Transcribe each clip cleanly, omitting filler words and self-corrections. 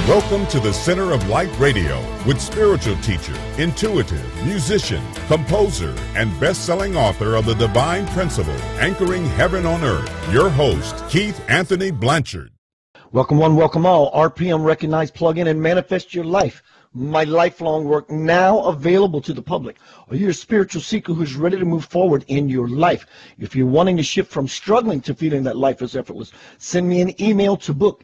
Welcome to the Center of Light Radio with spiritual teacher, intuitive, musician, composer, and best-selling author of The Divine Principle, Anchoring Heaven on Earth, your host, Keith Anthony Blanchard. Welcome one, welcome all. RPM Recognize, Plug In, and Manifest Your Life. My lifelong work now available to the public. Are you a spiritual seeker who's ready to move forward in your life? If you're wanting to shift from struggling to feeling that life is effortless, send me an email to book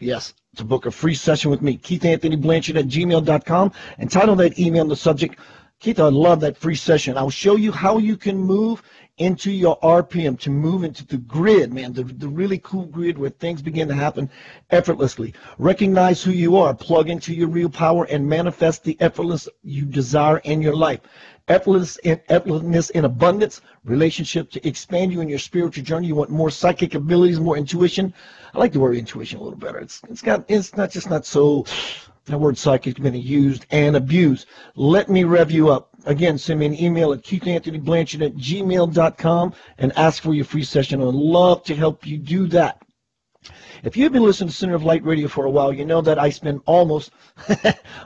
a free session with me, KeithAnthonyBlanchard@gmail.com, and title that email in the subject, Keith, I love that free session. I'll show you how you can move into your RPM, to move into the grid, man, the really cool grid where things begin to happen effortlessly. Recognize who you are, plug into your real power, and manifest the effortless you desire in your life. Effortlessness in abundance, relationship to expand you in your spiritual journey. You want more psychic abilities, more intuition. I like the word intuition a little better. It's not so. That word psychic has been used and abused. Let me rev you up. Again, send me an email at KeithAnthonyBlanchard@gmail.com and ask for your free session. I'd love to help you do that. If you've been listening to Center of Light Radio for a while, you know that I spend almost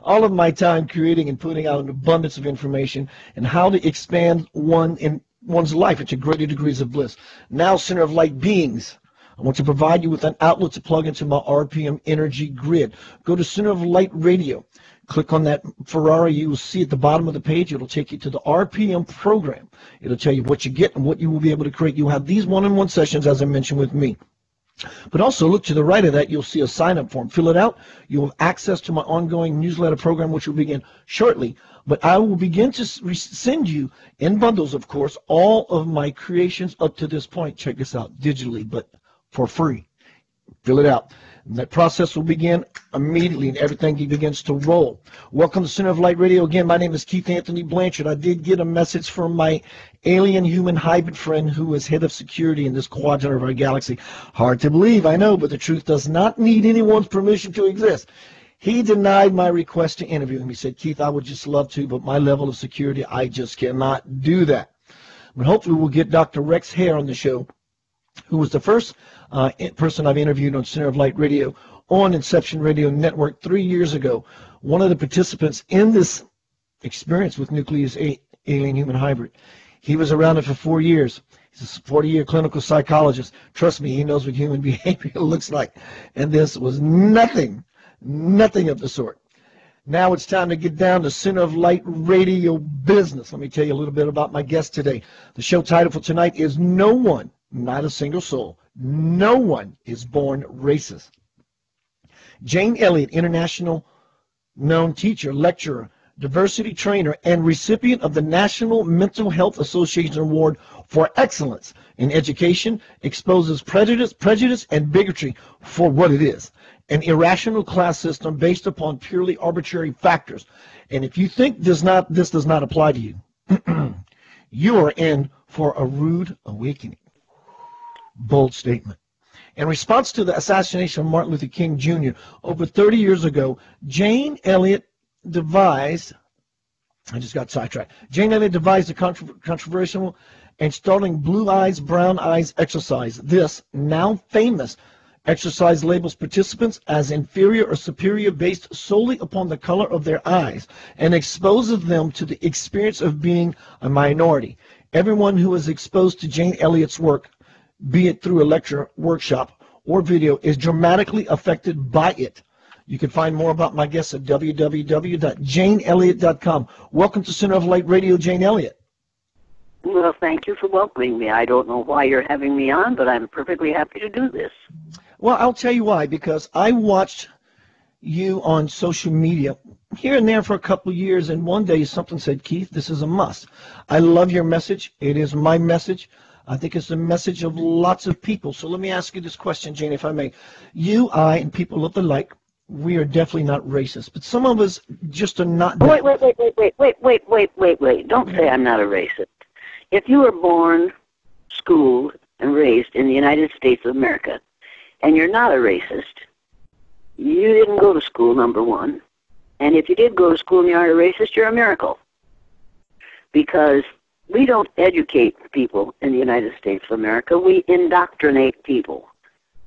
all of my time creating and putting out an abundance of information and how to expand one's life into greater degrees of bliss. Now, Center of Light beings, I want to provide you with an outlet to plug into my RPM energy grid. Go to Center of Light Radio. Click on that Ferrari you will see at the bottom of the page. It'll take you to the RPM program. It'll tell you what you get and what you will be able to create. You'll have these one-on-one sessions, as I mentioned, with me. But also look to the right of that. You'll see a sign-up form. Fill it out. You'll have access to my ongoing newsletter program, which will begin shortly. But I will begin to send you, in bundles, of course, all of my creations up to this point. Check this out, digitally, but for free. Fill it out. And that process will begin immediately, and everything begins to roll. Welcome to Center of Light Radio. Again, my name is Keith Anthony Blanchard. I did get a message from my alien-human hybrid friend who is head of security in this quadrant of our galaxy. Hard to believe, I know, but the truth does not need anyone's permission to exist. He denied my request to interview him. He said, Keith, I would just love to, but my level of security, I just cannot do that. But hopefully we'll get Dr. Rex Hare on the show, who was the first person I've interviewed on Center of Light Radio on Inception Radio Network 3 years ago. One of the participants in this experience with Nucleus Alien Human Hybrid. He was around it for 4 years. He's a 40-year clinical psychologist. Trust me, he knows what human behavior looks like. And this was nothing of the sort. Now it's time to get down to Center of Light Radio business. Let me tell you a little bit about my guest today. The show title for tonight is No One, Not a Single Soul. No one is born racist. Jane Elliott, international known teacher, lecturer, diversity trainer, and recipient of the National Mental Health Association Award for Excellence in Education, exposes prejudice, and bigotry for what it is, an irrational class system based upon purely arbitrary factors. And if you think this does not apply to you, you are in for a rude awakening. Bold statement. In response to the assassination of Martin Luther King Jr. over 30 years ago, Jane Elliott devised the controversial and startling blue eyes, brown eyes exercise. This, now famous, exercise labels participants as inferior or superior based solely upon the color of their eyes and exposes them to the experience of being a minority. Everyone who is exposed to Jane Elliott's work, be it through a lecture, workshop, or video, is dramatically affected by it. You can find more about my guests at www.janeelliott.com. Welcome to Center of Light Radio, Jane Elliott. Well, thank you for welcoming me. I don't know why you're having me on, but I'm perfectly happy to do this. Well, I'll tell you why, because I watched you on social media here and there for a couple of years, and one day something said, Keith, this is a must. I love your message. It is my message. I think it's the message of lots of people. So let me ask you this question, Jane, if I may. You, I, and people look alike. We are definitely not racist, but some of us just are not. Wait. Don't say I'm not a racist. If you were born, schooled, and raised in the United States of America, and you're not a racist, you didn't go to school, number one. And if you did go to school and you aren't a racist, you're a miracle. Because we don't educate people in the United States of America. We indoctrinate people.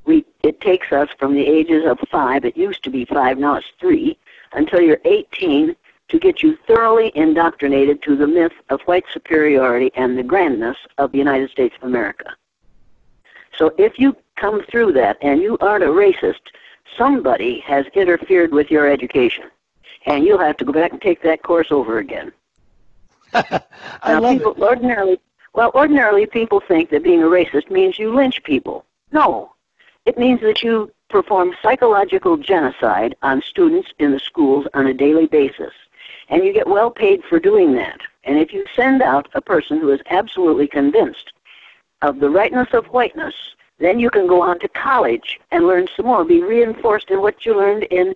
it takes us from the ages of 5, it used to be 5, now it's 3, until you're 18 to get you thoroughly indoctrinated to the myth of white superiority and the grandness of the United States of America. So if you come through that and you aren't a racist, somebody has interfered with your education, and you'll have to go back and take that course over again. Ordinarily people think that being a racist means you lynch people. No, it means that you perform psychological genocide on students in the schools on a daily basis, and you get well paid for doing that. And if you send out a person who is absolutely convinced of the rightness of whiteness, then you can go on to college and learn some more, be reinforced in what you learned in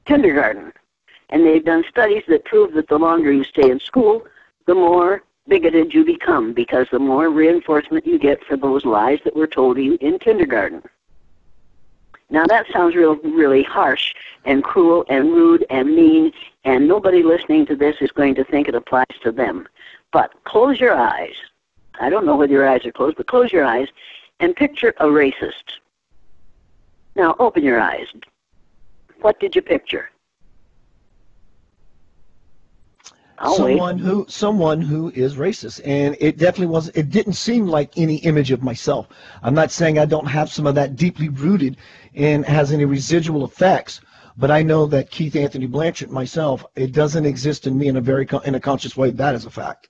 kindergarten. And they've done studies that prove that the longer you stay in school, the more bigoted you become, because the more reinforcement you get for those lies that were told to you in kindergarten. Now that sounds really harsh and cruel and rude and mean, and nobody listening to this is going to think it applies to them. But close your eyes. I don't know whether your eyes are closed, but close your eyes and picture a racist. Now open your eyes. What did you picture? Someone who is racist, and it didn't seem like any image of myself. I'm not saying I don't have some of that deeply rooted and has any residual effects, but I know that Keith Anthony Blanchard, myself, it doesn't exist in me in a conscious way. That is a fact.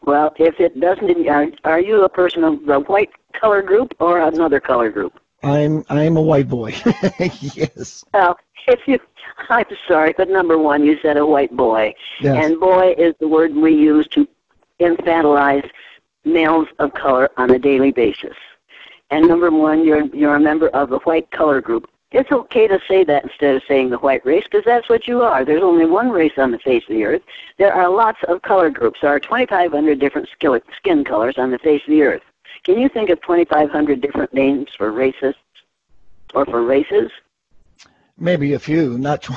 Well, if it doesn't, are you a person of the white color group or another color group? I'm a white boy. Yes. Well, I'm sorry, but number one, you said a white boy. Yes. And boy is the word we use to infantilize males of color on a daily basis. And number one, you're a member of the white color group. It's okay to say that instead of saying the white race, because that's what you are. There's only one race on the face of the earth. There are lots of color groups. There are 2,500 different skin colors on the face of the earth. Can you think of 2,500 different names for racists or for races? Maybe a few, not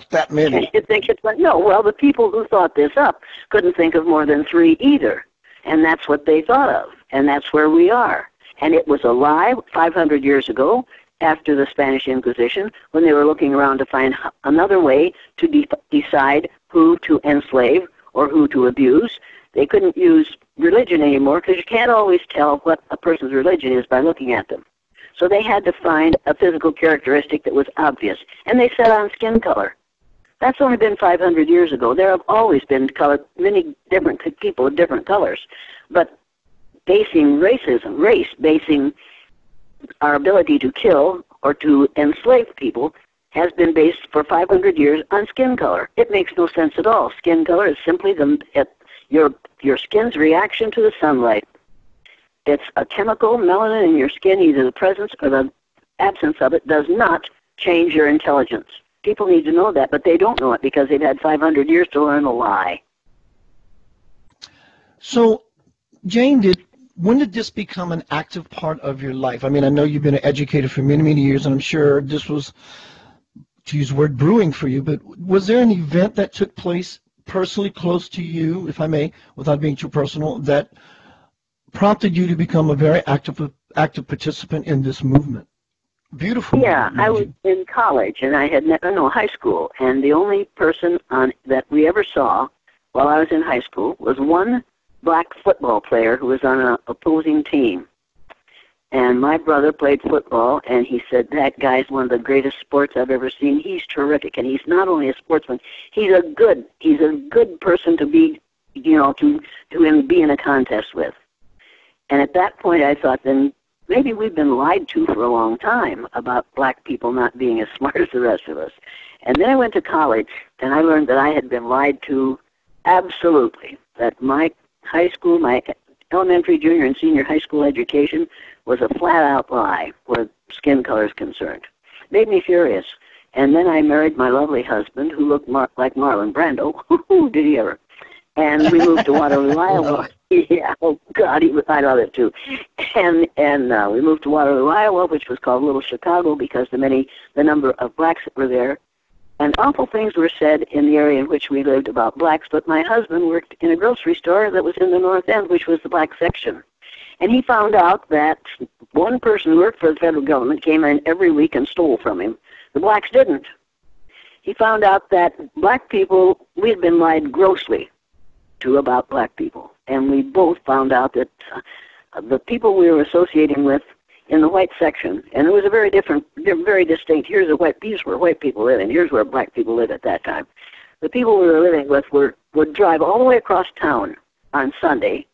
that many. You think it's no? Well, the people who thought this up couldn't think of more than 3 either, and that's what they thought of, and that's where we are. And it was a lie 500 years ago, after the Spanish Inquisition, when they were looking around to find another way to decide who to enslave or who to abuse. They couldn't use religion anymore because you can't always tell what a person's religion is by looking at them. So they had to find a physical characteristic that was obvious, and they set on skin color. That's only been 500 years ago. There have always been many different people of different colors, but basing basing our ability to kill or to enslave people has been based for 500 years on skin color. It makes no sense at all. Skin color is simply your skin's reaction to the sunlight. It's a chemical, melanin in your skin, either the presence or the absence of it does not change your intelligence. People need to know that, but they don't know it because they've had 500 years to learn a lie. So, Jane, when did this become an active part of your life? I mean, I know you've been an educator for many, many years, and I'm sure this was, to use the word, brewing for you, but was there an event that took place personally close to you, if I may, without being too personal, that prompted you to become a very active participant in this movement? Beautiful. Yeah, I was in college, and I had high school, and the only person that we ever saw while I was in high school was one black football player who was on an opposing team. And my brother played football, and he said, that guy's one of the greatest sports I've ever seen. He's terrific, and he's not only a sportsman, he's a good person to be, to be in a contest with. And at that point, I thought, then maybe we've been lied to for a long time about black people not being as smart as the rest of us. And then I went to college, and I learned that I had been lied to absolutely, that my high school, my elementary, junior, and senior high school education was a flat-out lie where skin color is concerned. Made me furious. And then I married my lovely husband, who looked like Marlon Brando. Did he ever? And we moved to Waterloo, Iowa. Yeah, oh God, I love it too. And we moved to Waterloo, Iowa, which was called Little Chicago because the number of blacks that were there. And awful things were said in the area in which we lived about blacks, but my husband worked in a grocery store that was in the North End, which was the black section. And he found out that one person who worked for the federal government came in every week and stole from him. The blacks didn't. He found out that black people, we had been lied grossly to about black people. And we both found out that the people we were associating with in the white section, and it was a very different, very distinct, these were white people living, here's where black people lived at that time. The people we were living with would drive all the way across town on Sunday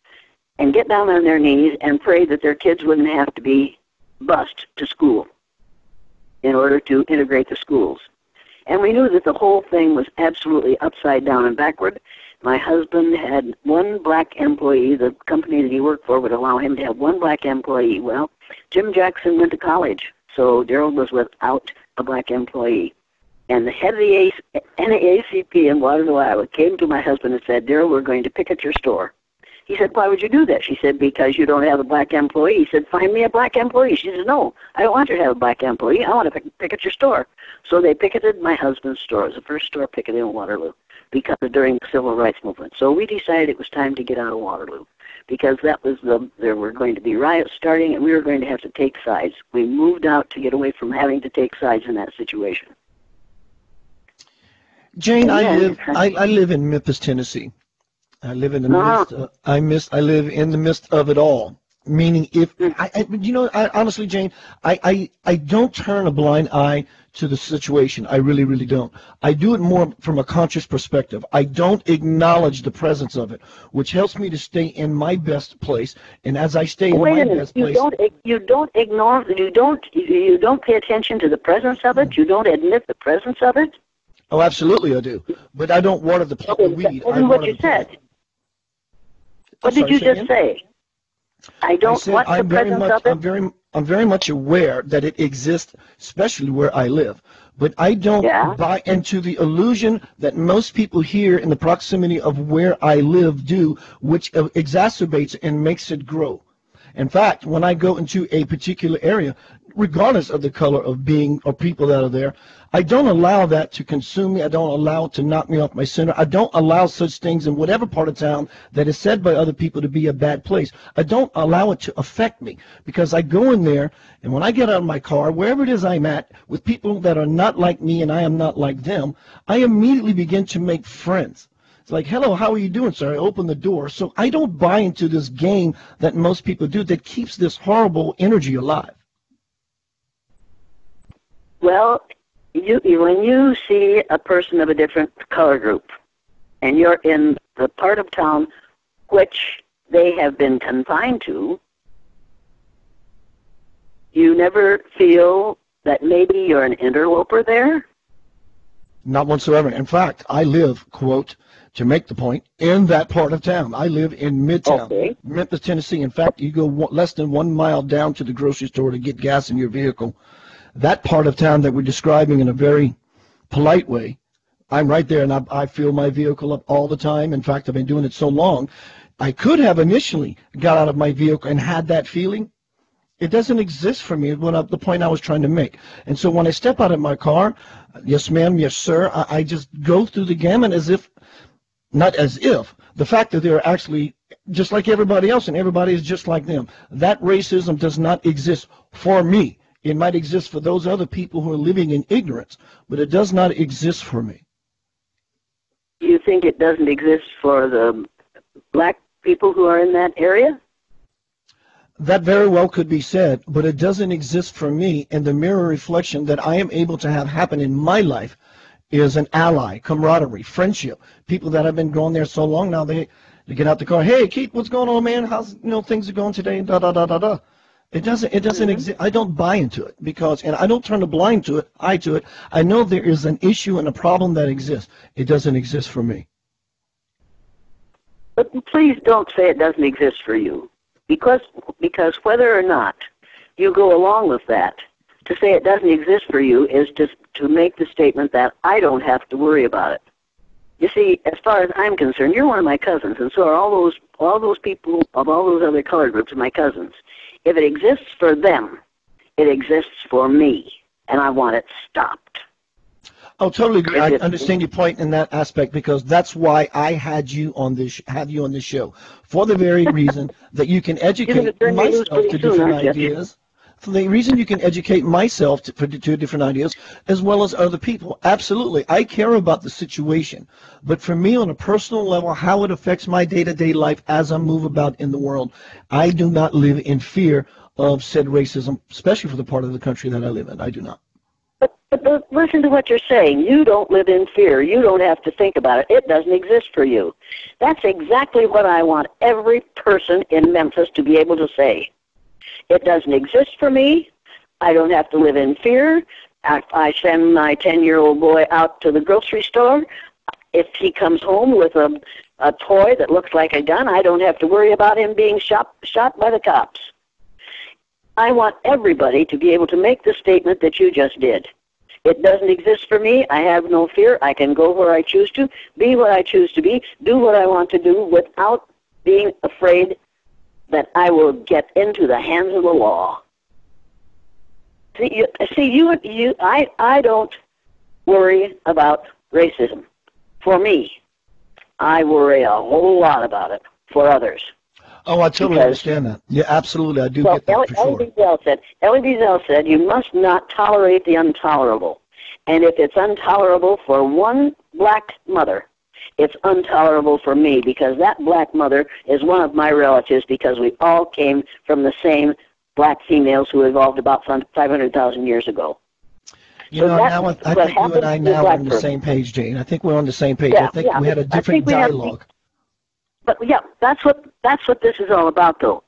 and get down on their knees and pray that their kids wouldn't have to be bused to school in order to integrate the schools. And we knew that the whole thing was absolutely upside down and backward. My husband had one black employee. The company that he worked for would allow him to have one black employee. Well, Jim Jackson went to college, so Daryl was without a black employee. And the head of the NAACP in Waterloo, Iowa, came to my husband and said, "Daryl, we're going to picket your store." He said, "Why would you do that?" She said, "Because you don't have a black employee." He said, "Find me a black employee." She said, "No, I don't want you to have a black employee. I want to picket your store." So they picketed my husband's store. It was the first store picketed in Waterloo because during the Civil Rights Movement. So we decided it was time to get out of Waterloo because that was there were going to be riots starting and we were going to have to take sides. We moved out to get away from having to take sides in that situation. Jane, I live in Memphis, Tennessee. I live in the midst. I live in the midst of it all. Meaning, honestly, Jane, I don't turn a blind eye to the situation. I really, really don't. I do it more from a conscious perspective. I don't acknowledge the presence of it, which helps me to stay in my best place. And as I stay in my best place, you don't ignore. You don't pay attention to the presence of it. You don't admit the presence of it. Oh, absolutely, I do. But I don't water the weed. What you said. What did you just say? I don't want the presence of it. I'm very much aware that it exists, especially where I live. But I don't buy into the illusion that most people here in the proximity of where I live do, which exacerbates and makes it grow. In fact, when I go into a particular area, regardless of the color of being or people that are there, I don't allow that to consume me. I don't allow it to knock me off my center. I don't allow such things in whatever part of town that is said by other people to be a bad place. I don't allow it to affect me because I go in there, and when I get out of my car, wherever it is I'm at, with people that are not like me and I am not like them, I immediately begin to make friends. It's like, "Hello, how are you doing, sir?" I open the door. So I don't buy into this game that most people do that keeps this horrible energy alive. Well, when you see a person of a different color group and you're in the part of town which they have been confined to, you never feel that maybe you're an interloper there? Not whatsoever. In fact, I live, quote, to make the point, in that part of town. I live in Midtown, Memphis, Tennessee. In fact, you go less than 1 mile down to the grocery store to get gas in your vehicle. That part of town that we're describing in a very polite way, I'm right there, and I fill my vehicle up all the time. In fact, I've been doing it so long, I could have initially got out of my vehicle and had that feeling. It doesn't exist for me, the point I was trying to make. And so when I step out of my car, yes, ma'am, yes, sir, I just go through the gamut as if, not as if, the fact that they're actually just like everybody else and everybody is just like them. That racism does not exist for me. It might exist for those other people who are living in ignorance, but it does not exist for me. You think it doesn't exist for the black people who are in that area? That very well could be said, but it doesn't exist for me, and the mirror reflection that I am able to have happen in my life is an ally, camaraderie, friendship. People that have been going there so long now, they get out the car, "Hey, Keith, what's going on, man? How's things are going today?" Da da da da da. It doesn't exist. I don't buy into it and I don't turn a blind eye to it. I know there is an issue and a problem that exists. It doesn't exist for me. But please don't say it doesn't exist for you, because whether or not you go along with that, to say it doesn't exist for you is just to make the statement that I don't have to worry about it. You see, as far as I'm concerned, you're one of my cousins, and so are all those people of all those other color groups are my cousins. If it exists for them, it exists for me, and I want it stopped. Oh, totally agree. I understand your point in that aspect, because that's why I had you on this show, for the very reason that you can educate myself to different ideas. For the reason you can educate myself to different ideas, as well as other people. Absolutely. I care about the situation. But for me, on a personal level, how it affects my day-to-day life as I move about in the world, I do not live in fear of said racism, especially for the part of the country that I live in. I do not. But listen to what you're saying. You don't live in fear. You don't have to think about it. It doesn't exist for you. That's exactly what I want every person in Memphis to be able to say. It doesn't exist for me. I don't have to live in fear. I send my 10-year-old boy out to the grocery store. If he comes home with a toy that looks like a gun, I don't have to worry about him being shot by the cops. I want everybody to be able to make the statement that you just did. It doesn't exist for me. I have no fear. I can go where I choose to, be what I choose to be, do what I want to do without being afraid that I will get into the hands of the law. I don't worry about racism. For me, I worry a whole lot about it for others. Oh, I totally understand that. Yeah, absolutely. I do get that for sure. Elie Wiesel said, you must not tolerate the intolerable. And if it's intolerable for one black mother, it's intolerable for me, because that black mother is one of my relatives, because we all came from the same black females who evolved about 500,000 years ago. You know, now I think you and I now are on the same page, Jane. I think we're on the same page. Yeah, I think we had a different dialogue. But yeah, that's what this is all about, though.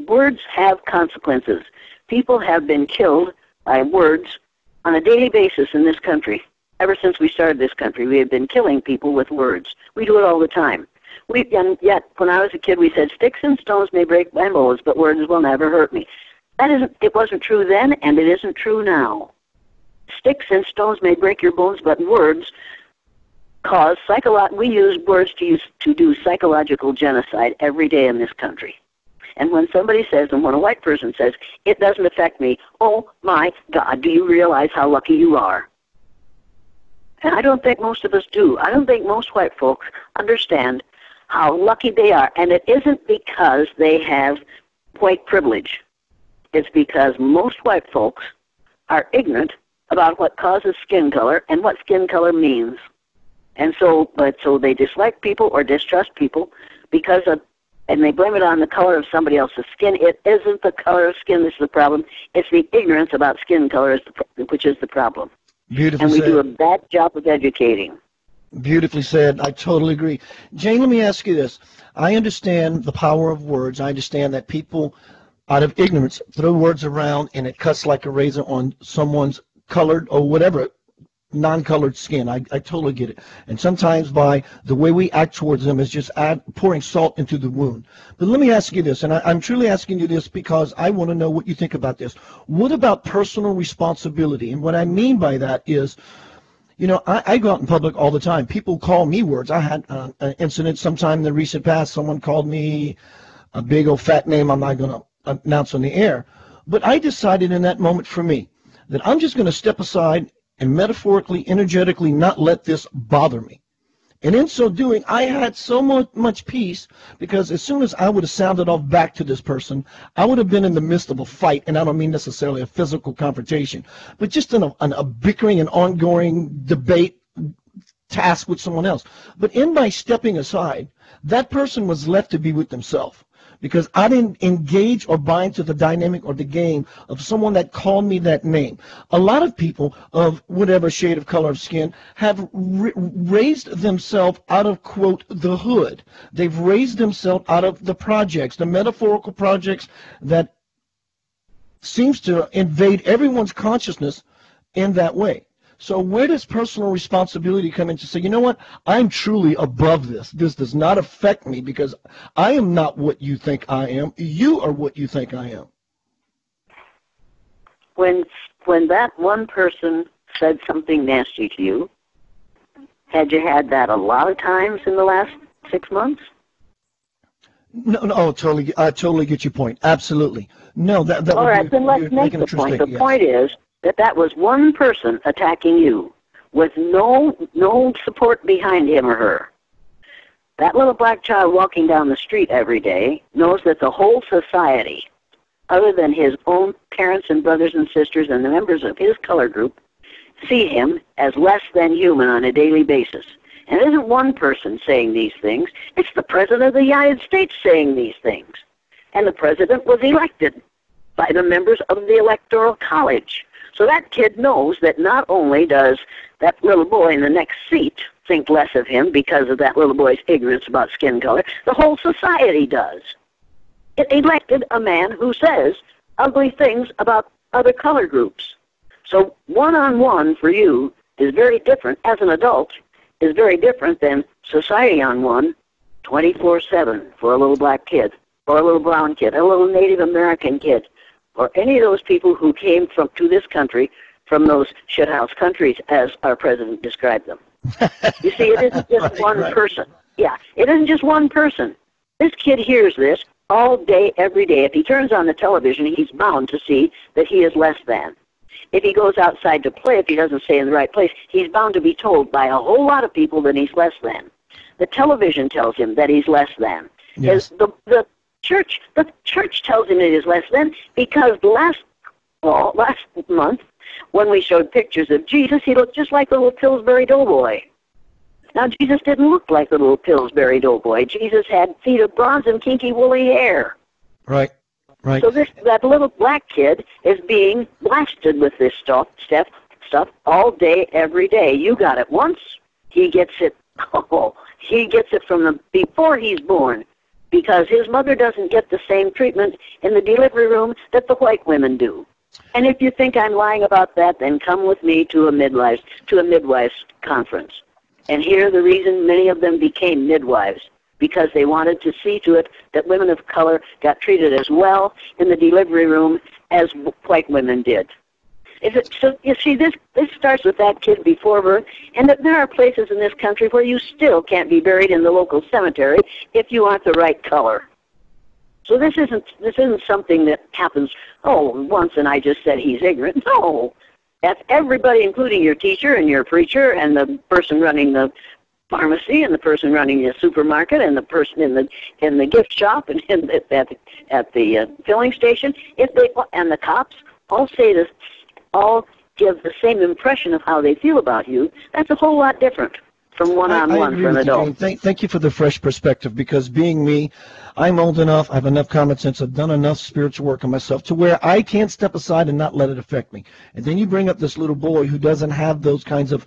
Words have consequences. People have been killed by words on a daily basis in this country. Ever since we started this country, we have been killing people with words. We do it all the time. And yet, when I was a kid, we said, sticks and stones may break my bones, but words will never hurt me. It wasn't true then, and it isn't true now. Sticks and stones may break your bones, but words cause we use words to do psychological genocide every day in this country. And when somebody says, and when a white person says, it doesn't affect me, oh my God, do you realize how lucky you are? And I don't think most of us do. I don't think most white folks understand how lucky they are. And it isn't because they have white privilege. It's because most white folks are ignorant about what causes skin color and what skin color means. And so they dislike people or distrust people and they blame it on the color of somebody else's skin. It isn't the color of skin that's the problem. It's the ignorance about skin color which is the problem. Beautifully and we said. do a bad job of educating. Beautifully said. I totally agree. Jane, let me ask you this. I understand the power of words. I understand that people, out of ignorance, throw words around and it cuts like a razor on someone's colored or whatever non-colored skin. I totally get it. And sometimes by the way we act towards them is just pouring salt into the wound. But let me ask you this, and I'm truly asking you this because I want to know what you think about this. What about personal responsibility? And what I mean by that is, you know, I go out in public all the time. People call me words. I had an incident sometime in the recent past. Someone called me a big old fat name I'm not going to announce on the air. But I decided in that moment for me that I'm just going to step aside and metaphorically, energetically not let this bother me. And in so doing, I had so much peace, because as soon as I would have sounded off back to this person, I would have been in the midst of a fight, and I don't mean necessarily a physical confrontation, but just in a bickering and ongoing debate task with someone else. But in my stepping aside, that person was left to be with themselves, because I didn't engage or buy into the dynamic or the game of someone that called me that name. A lot of people of whatever shade of color of skin have raised themselves out of, quote, the hood. They've raised themselves out of the projects, the metaphorical projects that seems to invade everyone's consciousness in that way. So where does personal responsibility come in to say, you know what, I'm truly above this. This does not affect me because I am not what you think I am. You are what you think I am. When that one person said something nasty to you, had you had that a lot of times in the last 6 months? No, I totally get your point. Absolutely. No, that all right, then let's make the point. The point is that was one person attacking you. with no support behind him or her. That little black child walking down the street every day knows that the whole society, other than his own parents and brothers and sisters and the members of his color group, see him as less than human on a daily basis. And it isn't one person saying these things. It's the President of the United States saying these things. And the President was elected by the members of the Electoral College. So that kid knows that not only does that little boy in the next seat think less of him because of that little boy's ignorance about skin color, the whole society does. It elected a man who says ugly things about other color groups. So one-on-one for you is very different, as an adult, is very different than society on one 24/7 for a little black kid, or a little brown kid, a little Native American kid, or any of those people who came to this country from those shithouse countries, as our president described them. You see, it isn't just one person. Yeah, it isn't just one person. This kid hears this all day, every day. If he turns on the television, he's bound to see that he is less than. If he goes outside to play, if he doesn't stay in the right place, he's bound to be told by a whole lot of people that he's less than. The television tells him that he's less than. Yes. The church tells him that he's less than, because last month, when we showed pictures of Jesus, he looked just like the little Pillsbury Doughboy. Now, Jesus didn't look like the little Pillsbury Doughboy. Jesus had feet of bronze and kinky woolly hair. Right. Right. So that little black kid is being blasted with this stuff all day, every day. You got it once, he gets it. He gets it from before he's born, because his mother doesn't get the same treatment in the delivery room that the white women do. And if you think I'm lying about that, then come with me to a midwives conference and hear the reason many of them became midwives. Because they wanted to see to it that women of color got treated as well in the delivery room as white women did. So you see, this starts with that kid before birth, and that there are places in this country where you still can't be buried in the local cemetery if you aren't the right color. So this isn't something that happens, once and I just said he's ignorant. No, that's everybody, including your teacher and your preacher and the person running the pharmacy and the person running the supermarket and the person in the gift shop and at the filling station, and the cops all say this, all give the same impression of how they feel about you. That's a whole lot different from one-on-one for an adult. Thank you for the fresh perspective, because being me, I'm old enough, I have enough common sense, I've done enough spiritual work on myself to where I can't step aside and not let it affect me. And then you bring up this little boy who doesn't have those kinds of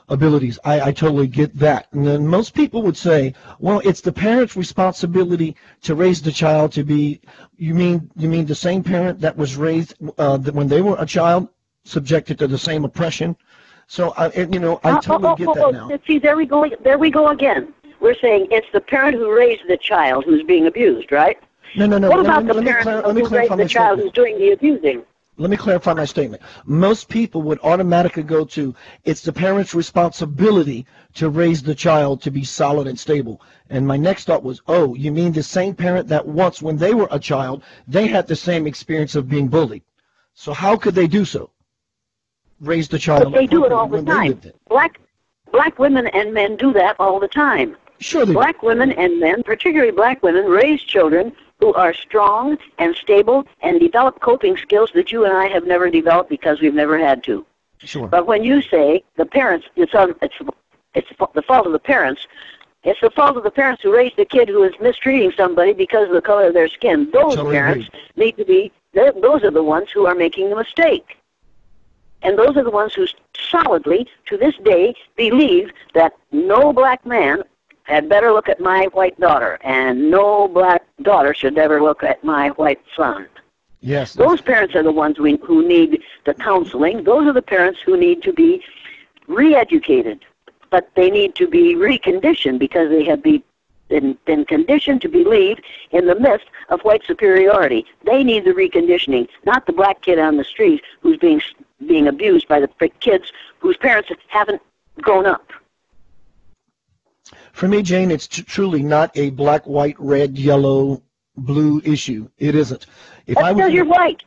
abilities. I totally get that. And then most people would say, well, it's the parent's responsibility to raise the child to be, you mean the same parent that was raised when they were a child, subjected to the same oppression? So, I totally get that now. See, there we go again. We're saying it's the parent who raised the child who's being abused, right? No. What about the parent who raised the child who's doing the abusing? Let me clarify my statement. Most people would automatically go to, it's the parent's responsibility to raise the child to be solid and stable. And my next thought was, you mean the same parent that once, when they were a child, they had the same experience of being bullied. So how could they do so? Raise the child. But they do it all the time. Black women and men do that all the time. Sure they do. Black women and men, particularly black women, raise children who are strong and stable and develop coping skills that you and I have never developed because we've never had to. Sure. But when you say the parents, it's the fault of the parents. It's the fault of the parents who raised the kid who is mistreating somebody because of the color of their skin. Those parents need to be. Those are the ones who are making the mistake. And those are the ones who solidly, to this day, believe that no black man had better look at my white daughter, and no black daughter should ever look at my white son. Yes. Those parents are the ones who need the counseling. Those are the parents who need to be re-educated, but they need to be reconditioned because they have been conditioned to believe in the myth of white superiority. They need the reconditioning, not the black kid on the street who's being abused by the kids whose parents haven't grown up. For me, Jane, it's truly not a black, white, red, yellow, blue issue. It isn't. That's because you're white.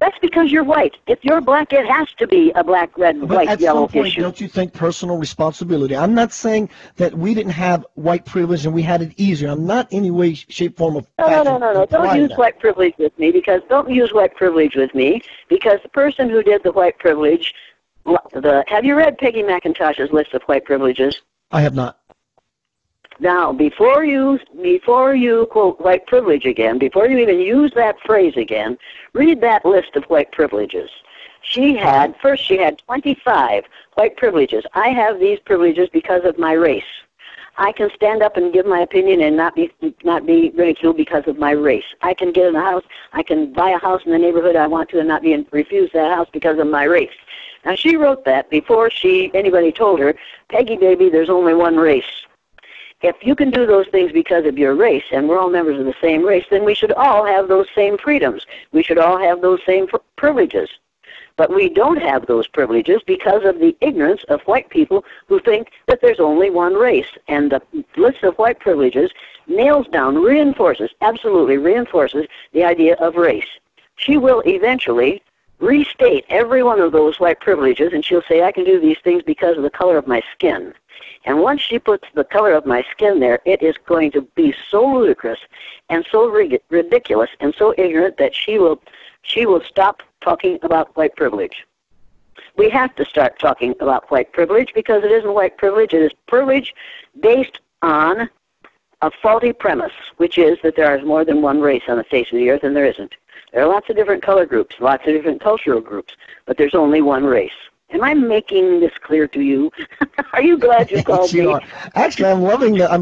That's because you're white. If you're black, it has to be a black, red, But white, at yellow some point, issue. don't you think personal responsibility? I'm not saying that we didn't have white privilege and we had it easier. I'm not any way, shape, form of No. Don't use that. white privilege with me don't use white privilege with me because the person who did the white privilege, have you read Peggy McIntosh's list of white privileges? I have not. Now, before you quote white privilege again, before you even use that phrase again, read that list of white privileges. She had 25 white privileges. I have these privileges because of my race. I can stand up and give my opinion and not be ridiculed because of my race. I can get in a house, I can buy a house in the neighborhood I want to and not be refused that house because of my race. Now, she wrote that before anybody told her, Peggy, baby, there's only one race. If you can do those things because of your race, and we're all members of the same race, then we should all have those same freedoms. We should all have those same privileges. But we don't have those privileges because of the ignorance of white people who think that there's only one race. And the list of white privileges nails down, absolutely reinforces the idea of race. She will eventually restate every one of those white privileges, and she'll say, I can do these things because of the color of my skin. And once she puts the color of my skin there, it is going to be so ludicrous and so ridiculous and so ignorant that she will stop talking about white privilege. We have to start talking about white privilege because it isn't white privilege. It is privilege based on a faulty premise, which is that there is more than one race on the face of the earth, and there isn't. There are lots of different color groups, lots of different cultural groups, but there's only one race. Am I making this clear to you? Are you glad you called me? Actually, I'm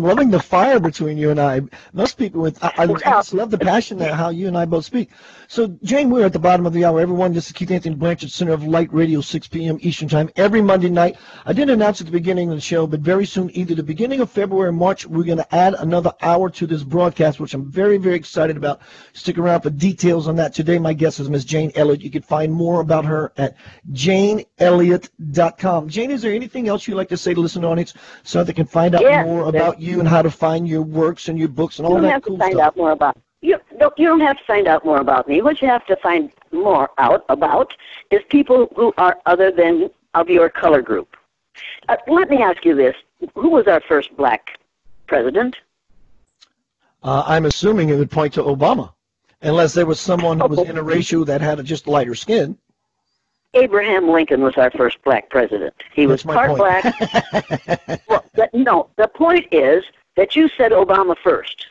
loving the fire between you and I. Most people I just love the passion that how you and I both speak. So, Jane, we're at the bottom of the hour. Everyone, this is Keith Anthony Blanchard, Center of Light Radio, 6 p.m. Eastern Time, every Monday night. I didn't announce at the beginning of the show, but very soon, either the beginning of February or March, we're going to add another hour to this broadcast, which I'm very, very excited about. Stick around for details on that. Today, my guest is Ms. Jane Elliott. You can find more about her at JaneElliott.com. Jane, is there anything else you'd like to say to listen audience so they can find out more about you and how to find your works and your books and all that cool stuff? You don't have to find out more about you don't have to find out more about me. What you have to find more out about is people who are other than of your color group. Let me ask you this. Who was our first black president? I'm assuming it would point to Obama, unless there was someone who was interracial that had just lighter skin. Abraham Lincoln was our first black president. He was part black. Well, the point is that you said Obama first.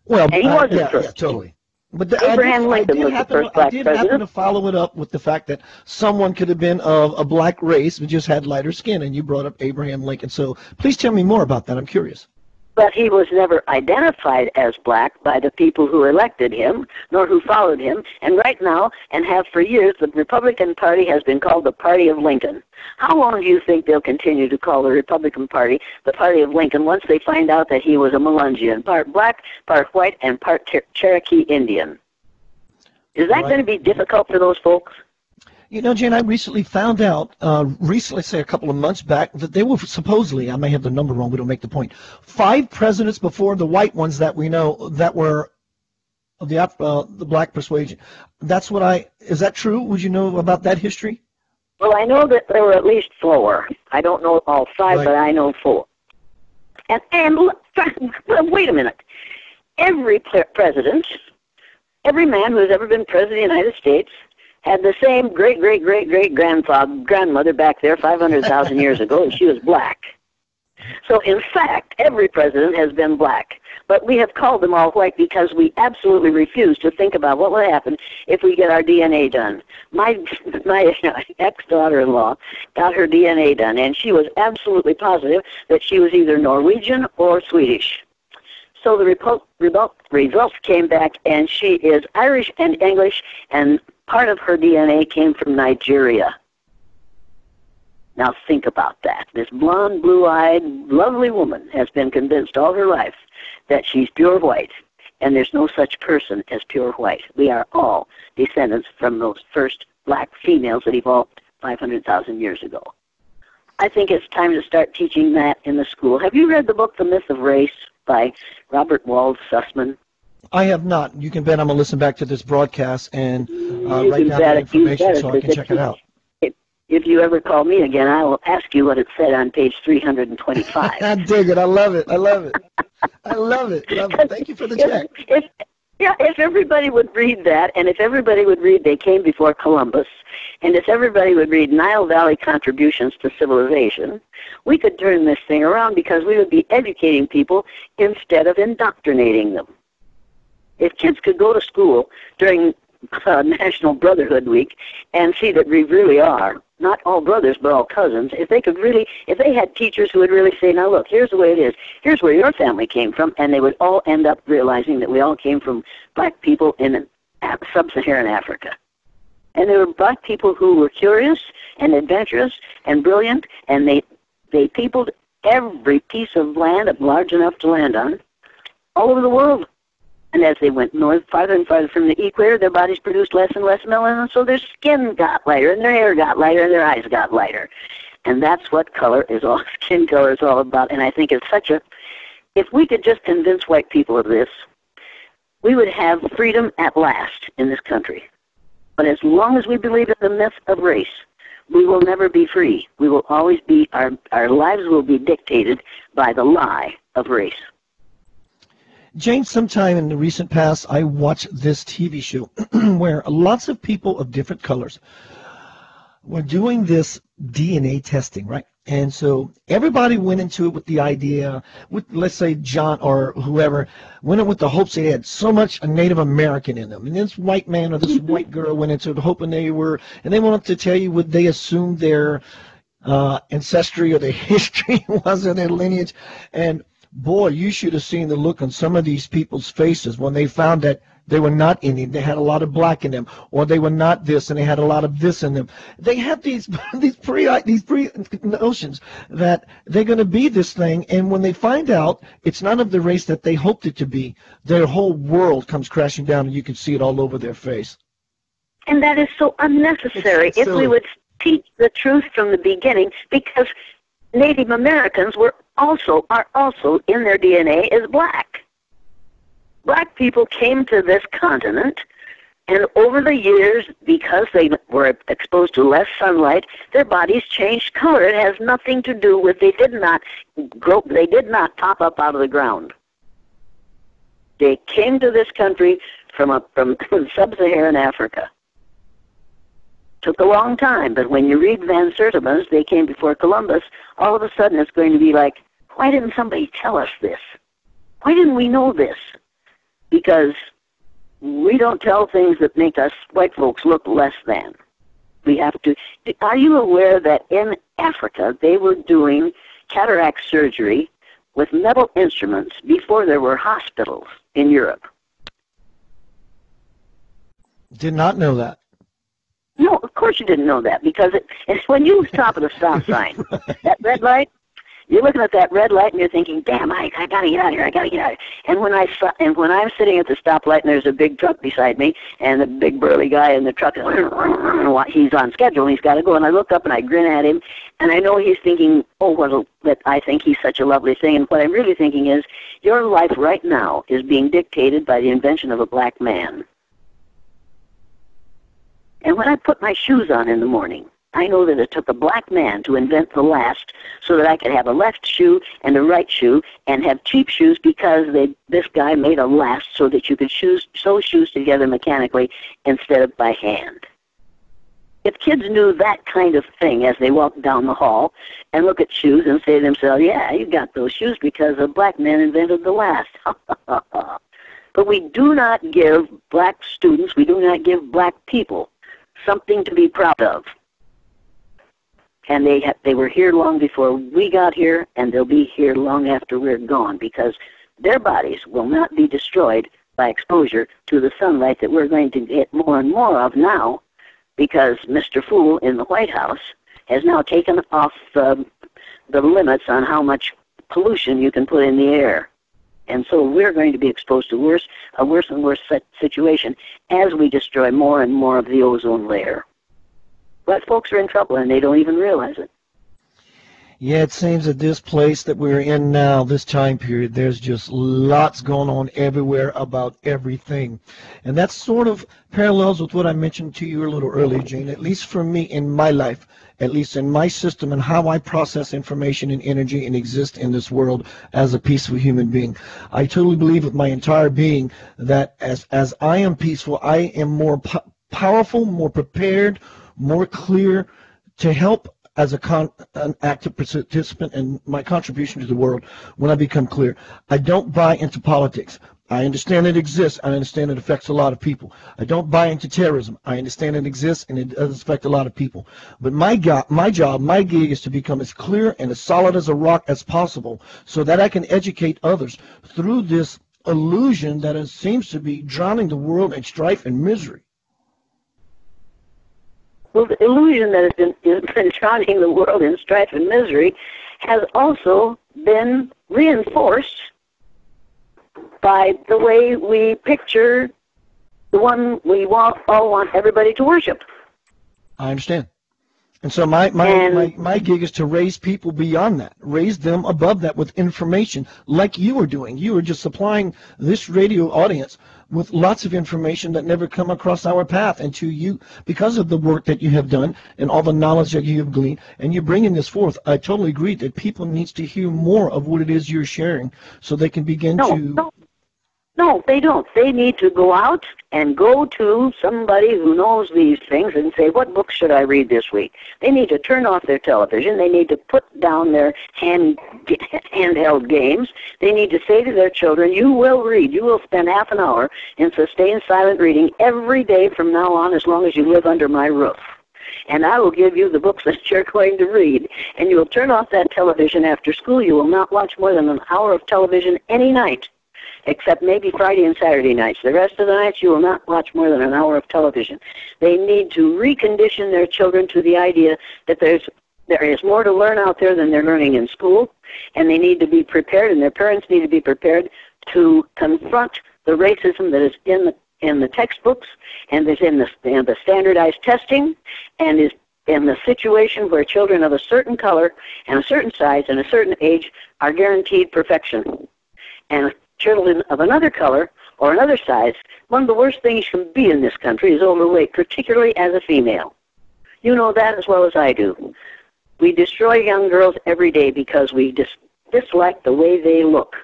Well, and he wasn't first. Yeah, totally. But Abraham Lincoln was the first black president. I did happen to follow it up with the fact that someone could have been of a black race but just had lighter skin, and you brought up Abraham Lincoln. So please tell me more about that. I'm curious. But he was never identified as black by the people who elected him, nor who followed him. And right now, and have for years, the Republican Party has been called the Party of Lincoln. How long do you think they'll continue to call the Republican Party the Party of Lincoln once they find out that he was a Melungeon, part black, part white, and part Cherokee Indian? Is that going to be difficult for those folks? You know, Jane, I recently found out, say a couple of months back, that they were supposedly, I may have the number wrong, but it'll make the point, 5 presidents before the white ones that we know that were of the black persuasion. Is that true? Would you know about that history? Well, I know that there were at least 4. I don't know all 5, right. But I know 4. And wait a minute. Every president, every man who has ever been president of the United States had the same great-great-great-great-grandmother back there 500,000 years ago, and she was black. So, in fact, every president has been black. But we have called them all white because we absolutely refuse to think about what would happen if we get our DNA done. My ex-daughter-in-law got her DNA done, and she was absolutely positive that she was either Norwegian or Swedish. So the results came back, and she is Irish and English, and part of her DNA came from Nigeria. Now think about that. This blonde, blue-eyed, lovely woman has been convinced all her life that she's pure white, and there's no such person as pure white. We are all descendants from those first black females that evolved 500,000 years ago. I think it's time to start teaching that in the school. Have you read the book The Myth of Race by Robert Wald Sussman? I have not. You can bet I'm going to listen back to this broadcast and write down that you information so I can check it out. If you ever call me again, I will ask you what it said on page 325. I dig it. I love it. I love it. I love it. Love it. Thank you for the check. If everybody would read that, and if everybody would read They Came Before Columbus, and if everybody would read Nile Valley Contributions to Civilization, we could turn this thing around because we would be educating people instead of indoctrinating them. If kids could go to school during National Brotherhood Week and see that we really are not all brothers but all cousins, if they had teachers who would really say, now look, here's the way it is, here's where your family came from, and they would all end up realizing that we all came from black people in sub-Saharan Africa. And they were black people who were curious and adventurous and brilliant, and they peopled every piece of land large enough to land on all over the world. And as they went north, farther and farther from the equator, their bodies produced less and less melanin, so their skin got lighter, and their hair got lighter, and their eyes got lighter. And that's what skin color is all about. And I think it's if we could just convince white people of this, we would have freedom at last in this country. But as long as we believe in the myth of race, we will never be free. We will always be, our lives will be dictated by the lie of race. Jane, sometime in the recent past, I watched this TV show where lots of people of different colors were doing this DNA testing, right? And so everybody went into it with the idea, with, let's say, John or whoever, went in with the hopes they had so much a Native American in them. And this white man or this white girl went into it hoping they wanted to tell you what they assumed their ancestry or their history was or their lineage. And boy, you should have seen the look on some of these people's faces when they found that they were not Indian. They had a lot of black in them, or they were not this, and they had a lot of this in them. They have these pre notions that they're going to be this thing, and when they find out it's not of the race that they hoped it to be, their whole world comes crashing down, and you can see it all over their face. And that is so unnecessary. It's if we would teach the truth from the beginning, because Native Americans are also in their DNA as black. Black people came to this continent, and over the years, because they were exposed to less sunlight, their bodies changed color. It has nothing to do with they did not pop up out of the ground. They came to this country from sub-Saharan Africa. Took a long time, but when you read Van Sertima's They Came Before Columbus, all of a sudden it's going to be like, why didn't somebody tell us this? Why didn't we know this? Because we don't tell things that make us white folks look less than. We have to. Are you aware that in Africa they were doing cataract surgery with metal instruments before there were hospitals in Europe? Did not know that. No, of course you didn't know that, because it's when you stop at a stop sign, that red light, you're looking at that red light and you're thinking, damn, I gotta get out of here, I gotta get out of here. And when I'm sitting at the stoplight and there's a big truck beside me and the big burly guy in the truck, he's on schedule and he's got to go, and I look up and I grin at him, and I know he's thinking, that I think he's such a lovely thing, and what I'm really thinking is, your life right now is being dictated by the invention of a black man. And when I put my shoes on in the morning, I know that it took a black man to invent the last so that I could have a left shoe and a right shoe and have cheap shoes, because this guy made a last so that you could sew shoes together mechanically instead of by hand. If kids knew that kind of thing as they walk down the hall and look at shoes and say to themselves, yeah, you got those shoes because a black man invented the last. But we do not give black students, we do not give black people something to be proud of. And they were here long before we got here, and they'll be here long after we're gone, because their bodies will not be destroyed by exposure to the sunlight that we're going to get more and more of now, because Mr. Fool in the White House has now taken off the limits on how much pollution you can put in the air. And so we're going to be exposed to a worse and worse situation as we destroy more and more of the ozone layer. But folks are in trouble, and they don't even realize it. Yeah, it seems that this place that we're in now, this time period, there's just lots going on everywhere about everything. And that sort of parallels with what I mentioned to you a little earlier, Jane, at least for me in my life, at least in my system and how I process information and energy and exist in this world as a peaceful human being. I totally believe with my entire being that as I am peaceful, I am more powerful, more prepared, more clear to help as an active participant in my contribution to the world when I become clear. I don't buy into politics. I understand it exists. I understand it affects a lot of people. I don't buy into terrorism. I understand it exists and it does affect a lot of people. But my job, my gig is to become as clear and as solid as a rock as possible so that I can educate others through this illusion that seems to be drowning the world in strife and misery. Well, the illusion that has been drowning the world in strife and misery has also been reinforced by the way we picture the one we all want everybody to worship. I understand. And so my gig is to raise people beyond that, raise them above that with information like you are doing. You are just supplying this radio audience with lots of information that never come across our path. And to you, because of the work that you have done and all the knowledge that you have gleaned, and you're bringing this forth, I totally agree that people need to hear more of what it is you're sharing so they can begin to... No, they don't. They need to go out and go to somebody who knows these things and say, what books should I read this week? They need to turn off their television. They need to put down their handheld games. They need to say to their children, you will read. You will spend half an hour in sustained silent reading every day from now on as long as you live under my roof. And I will give you the books that you're going to read. And you will turn off that television after school. You will not watch more than an hour of television any night, except maybe Friday and Saturday nights. The rest of the nights you will not watch more than an hour of television. They need to recondition their children to the idea that there is more to learn out there than they're learning in school, and they need to be prepared, and their parents need to be prepared to confront the racism that is in the textbooks and is in the standardized testing and is in the situation where children of a certain color and a certain size and a certain age are guaranteed perfection. And children of another color or another size, one of the worst things you can be in this country is overweight, particularly as a female. You know that as well as I do. We destroy young girls every day because we dislike the way they look.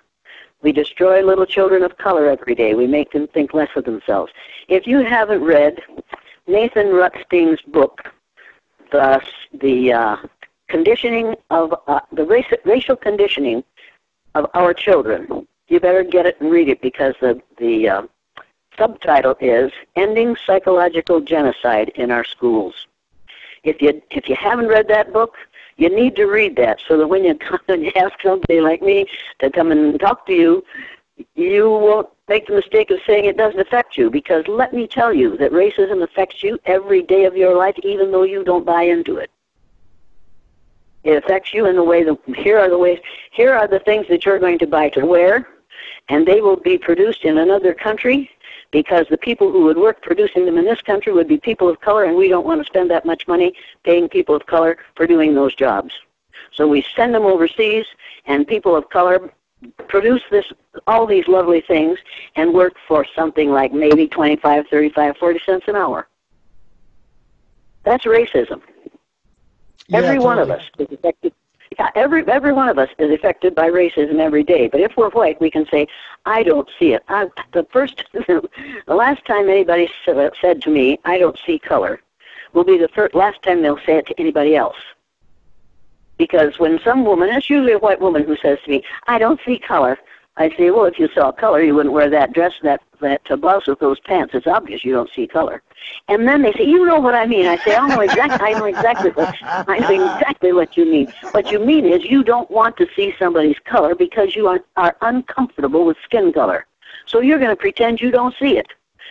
We destroy little children of color every day. We make them think less of themselves. If you haven't read Nathan Rutstein's book, the conditioning of the racial conditioning of our children, you better get it and read it, because the subtitle is Ending Psychological Genocide in Our Schools. If you haven't read that book, you need to read that so that when you ask somebody like me to come and talk to you, you won't make the mistake of saying it doesn't affect you, because let me tell you that racism affects you every day of your life, even though you don't buy into it. It affects you in the way here are the things that you're going to buy to wear, and they will be produced in another country, because the people who would work producing them in this country would be people of color, and we don't want to spend that much money paying people of color for doing those jobs. So we send them overseas, and people of color produce all these lovely things and work for something like maybe 25, 35, 40 cents an hour. That's racism. Yeah, every one of us is affected. Yeah, every one of us is affected by racism every day. But if we're white, we can say, I don't see it. The last time anybody said to me, I don't see color, will be the last time they'll say it to anybody else. Because when some woman, it's usually a white woman who says to me, I don't see color, I say, well, if you saw color, you wouldn't wear that dress, that blouse with those pants. It's obvious you don't see color. And then they say, you know what I mean. I say, I know exactly what you mean. What you mean is you don't want to see somebody's color because you are uncomfortable with skin color. So you're going to pretend you don't see it.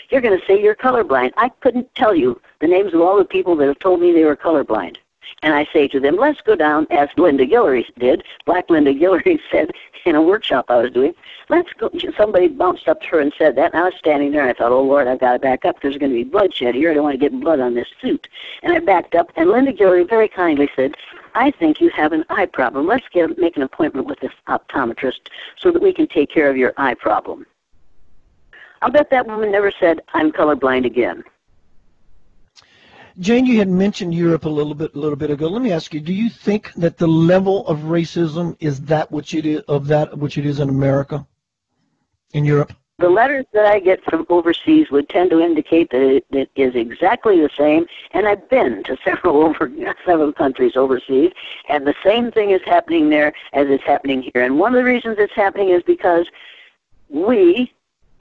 You're going to say you're colorblind. I couldn't tell you the names of all the people that have told me they were colorblind. And I say to them, let's go down, as Linda Guillory did. Black Linda Guillory said in a workshop I was doing, let's go. Somebody bounced up to her and said that, and I was standing there, and I thought, oh, Lord, I've got to back up. There's going to be bloodshed here. I don't want to get blood on this suit. And I backed up, and Linda Guillory very kindly said, I think you have an eye problem. Let's make an appointment with this optometrist so that we can take care of your eye problem. I'll bet that woman never said, I'm colorblind again. Jane, you had mentioned Europe a little bit ago. Let me ask you: do you think that the level of racism is that which it is in America, in Europe? The letters that I get from overseas would tend to indicate that it is exactly the same. And I've been to several countries overseas, and the same thing is happening there as is happening here. And one of the reasons it's happening is because we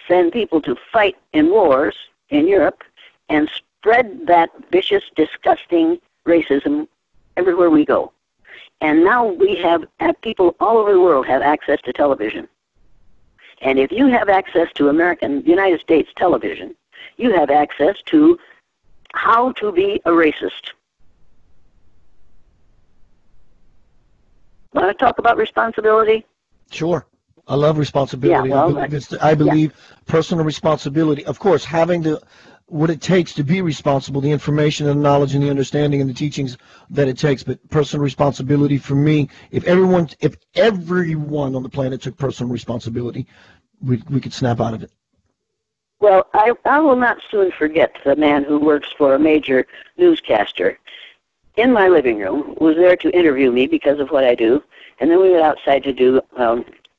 send people to fight in wars in Europe and spread that vicious, disgusting racism everywhere we go. And now we have people all over the world have access to television. And if you have access to United States television, you have access to how to be a racist. Want to talk about responsibility? Sure. I love responsibility. Yeah, well, I believe personal responsibility. Of course, having what it takes to be responsible, the information and the knowledge and the understanding and the teachings that it takes. But personal responsibility for me, if everyone on the planet took personal responsibility, we could snap out of it. Well, I will not soon forget the man who works for a major newscaster in my living room, was there to interview me because of what I do. And then we went outside to do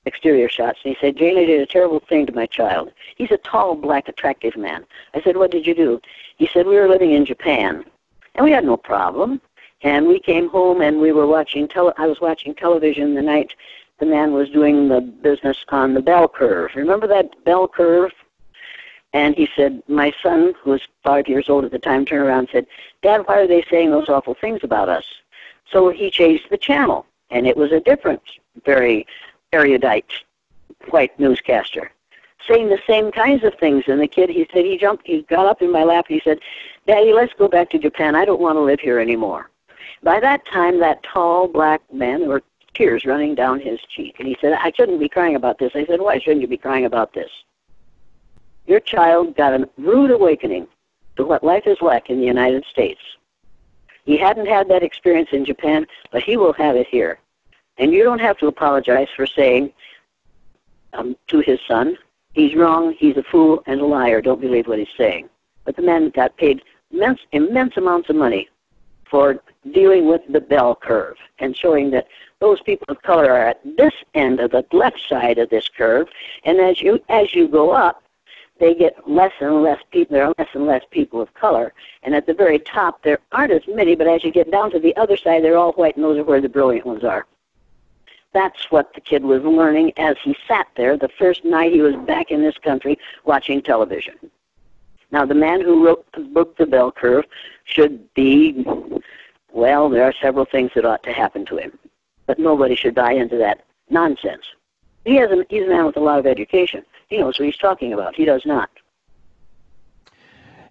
exterior shots, and he said, Jane, I did a terrible thing to my child. He's a tall, black, attractive man. I said, what did you do? He said, we were living in Japan, and we had no problem. And we came home, and we were watching I was watching television the night the man was doing the business on the bell curve. Remember that bell curve? And he said, my son, who was 5 years old at the time, turned around and said, Dad, why are they saying those awful things about us? So he changed the channel, and it was a different, very erudite white newscaster saying the same kinds of things. And the kid, he said, he got up in my lap, and he said, Daddy, let's go back to Japan. I don't want to live here anymore. By that time, that tall black man, there were tears running down his cheek, and he said, I shouldn't be crying about this. I said, why shouldn't you be crying about this? Your child got a rude awakening to what life is like in the United States. He hadn't had that experience in Japan, but he will have it here. And you don't have to apologize for saying to his son, he's wrong, he's a fool and a liar, don't believe what he's saying. But the man got paid immense amounts of money for dealing with the bell curve and showing that those people of color are at this end of the left side of this curve, and as you go up, they get less and less people. There are less and less people of color, and at the very top there aren't as many, but as you get down to the other side, they're all white, and those are where the brilliant ones are. That's what the kid was learning as he sat there the first night he was back in this country watching television. Now, the man who wrote the book, The Bell Curve, should be, well, there are several things that ought to happen to him, but nobody should buy into that nonsense. He's a man with a lot of education. He knows what he's talking about. He does not.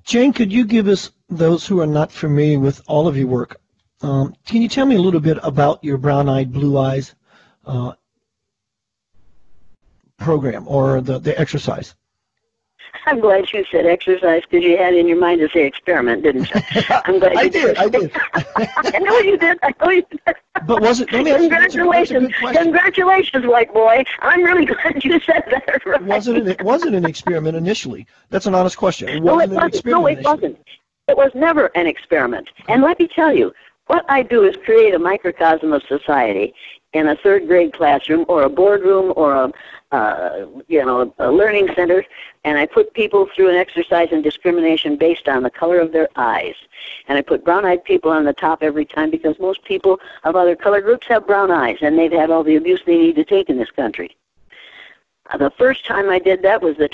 Jane, could you give us, those who are not familiar with all of your work, can you tell me a little bit about your Brown Eyed Blue Eyes program, or the exercise? I'm glad you said exercise, because you had in your mind to say experiment, didn't you? I'm glad you did. I did. I know you did. But was it? Congratulations. Congratulations, white boy. I'm really glad you said that. Right. It wasn't an experiment initially. That's an honest question. It wasn't. It was never an experiment. And let me tell you, what I do is create a microcosm of society in a third-grade classroom or a boardroom or a learning center, and I put people through an exercise in discrimination based on the color of their eyes. And I put brown-eyed people on the top every time, because most people of other color groups have brown eyes, and they've had all the abuse they need to take in this country. The first time I did that was the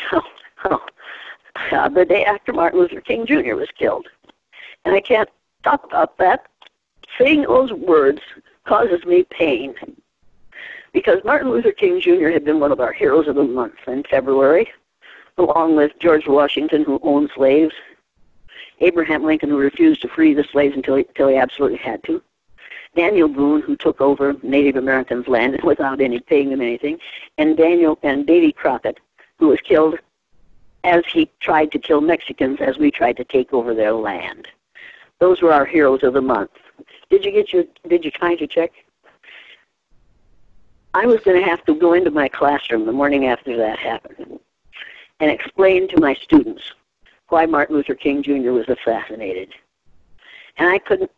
day after Martin Luther King Jr. was killed. And I can't talk about that. Saying those words causes me pain, because Martin Luther King Jr. had been one of our heroes of the month in February, along with George Washington, who owned slaves, Abraham Lincoln, who refused to free the slaves until he absolutely had to, Daniel Boone, who took over Native Americans' land without paying them anything, and Davy Crockett, who was killed as he tried to kill Mexicans as we tried to take over their land. Those were our heroes of the month. Did you find your check? I was going to have to go into my classroom the morning after that happened and explain to my students why Martin Luther King Jr. was assassinated. And I couldn't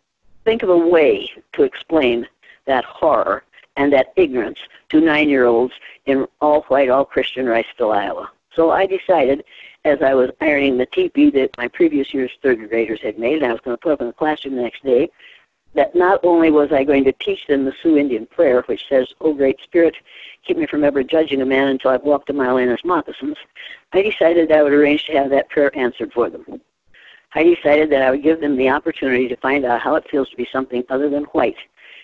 think of a way to explain that horror and that ignorance to 9-year-olds in all-white, all-Christian Riceville, Iowa. So I decided, as I was ironing the teepee that my previous year's third graders had made, and I was going to put up in the classroom the next day, that not only was I going to teach them the Sioux Indian prayer, which says, "O Great Spirit, keep me from ever judging a man until I've walked a mile in his moccasins," I decided I would arrange to have that prayer answered for them. I decided that I would give them the opportunity to find out how it feels to be something other than white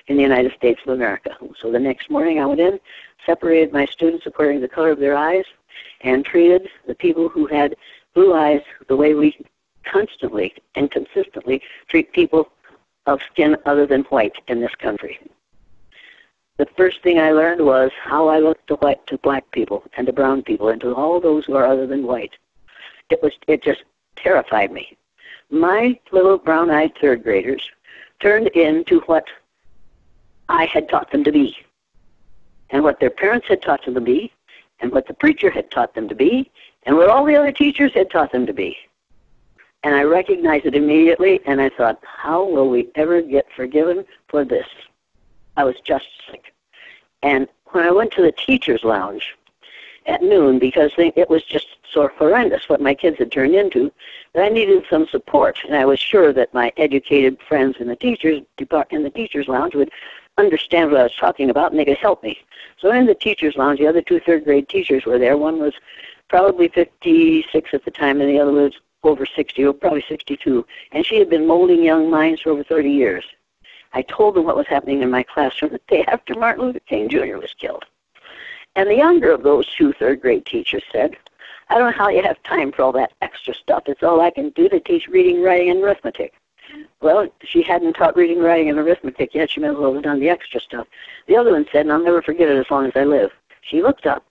in the United States of America. So the next morning I went in, separated my students according to the color of their eyes, and treated the people who had blue eyes the way we constantly and consistently treat people of skin other than white in this country. The first thing I learned was how I looked to black people and to brown people and to all those who are other than white. It just terrified me. My little brown-eyed third graders turned into what I had taught them to be, and what their parents had taught them to be, and what the preacher had taught them to be, and what all the other teachers had taught them to be. And I recognized it immediately, and I thought, how will we ever get forgiven for this? I was just sick. And when I went to the teacher's lounge at noon, because it was just so horrendous what my kids had turned into, that I needed some support, and I was sure that my educated friends in the teacher's lounge would understand what I was talking about, and they could help me. So in the teacher's lounge, the other two third-grade teachers were there. One was probably 56 at the time, and the other was over 60, or probably 62, and she had been molding young minds for over 30 years. I told them what was happening in my classroom the day after Martin Luther King Jr. was killed. And the younger of those two third-grade teachers said, "I don't know how you have time for all that extra stuff. It's all I can do to teach reading, writing, and arithmetic." Well, she hadn't taught reading, writing, and arithmetic yet. She might as well have done the extra stuff. The other one said, and I'll never forget it as long as I live, she looked up,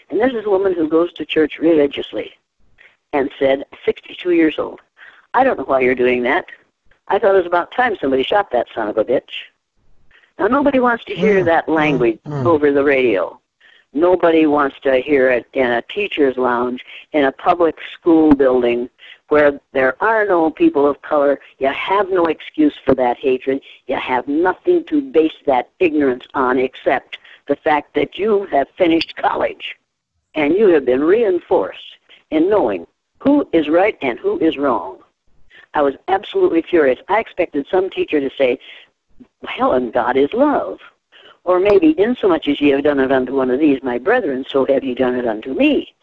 and this is a woman who goes to church religiously, and said, 62 years old, "I don't know why you're doing that. I thought it was about time somebody shot that son of a bitch." Now, nobody wants to hear that language over the radio. Nobody wants to hear it in a teacher's lounge, in a public school building where there are no people of color. You have no excuse for that hatred. You have nothing to base that ignorance on except the fact that you have finished college and you have been reinforced in knowing who is right and who is wrong. I was absolutely furious. I expected some teacher to say, "Well, and God is love." Or maybe, "Insomuch as ye have done it unto one of these, my brethren, so have ye done it unto me."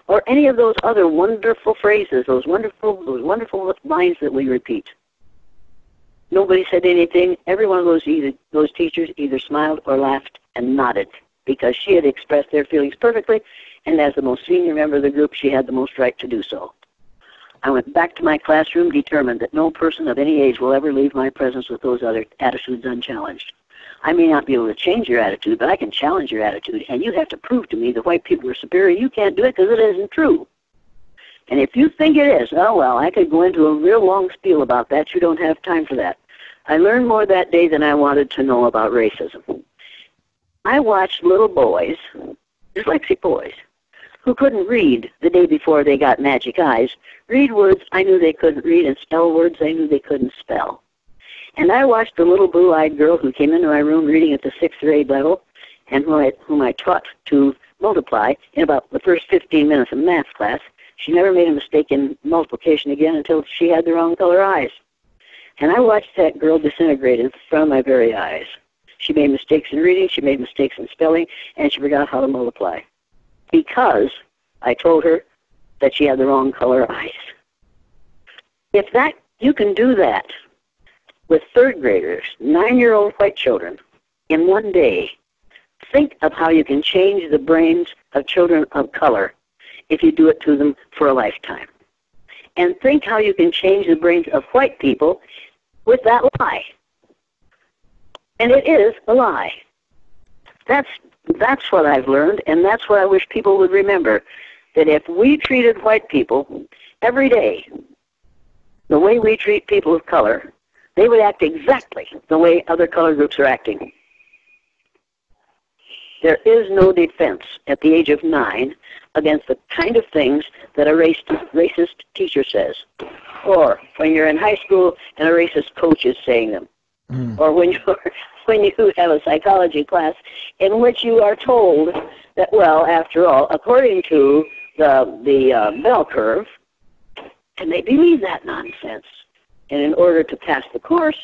Or any of those other wonderful phrases, those wonderful lines that we repeat. Nobody said anything. Every one of those teachers either smiled or laughed and nodded, because she had expressed their feelings perfectly, and as the most senior member of the group, she had the most right to do so. I went back to my classroom determined that no person of any age will ever leave my presence with those other attitudes unchallenged. I may not be able to change your attitude, but I can challenge your attitude, and you have to prove to me that white people are superior. You can't do it because it isn't true. And if you think it is, oh, well, I could go into a real long spiel about that. You don't have time for that. I learned more that day than I wanted to know about racism. I watched little boys, dyslexic boys, who couldn't read the day before they got magic eyes, read words I knew they couldn't read and spell words I knew they couldn't spell. And I watched the little blue-eyed girl who came into my room reading at the 6th grade level and whom I taught to multiply in about the first 15 minutes of math class. She never made a mistake in multiplication again until she had the wrong color eyes. And I watched that girl disintegrate in front of my very eyes. She made mistakes in reading, she made mistakes in spelling, and she forgot how to multiply. Because I told her that she had the wrong color eyes. If you can do that with third graders, 9-year-old white children, in one day, think of how you can change the brains of children of color if you do it to them for a lifetime. And think how you can change the brains of white people with that lie. And it is a lie. That's what I've learned, and that's what I wish people would remember, that if we treated white people every day the way we treat people of color, they would act exactly the way other color groups are acting. There is no defense at the age of 9 against the kind of things that a racist teacher says, or when you're in high school and a racist coach is saying them, or when you have a psychology class in which you are told that, well, after all, according to the bell curve, and they believe that nonsense. And in order to pass the course,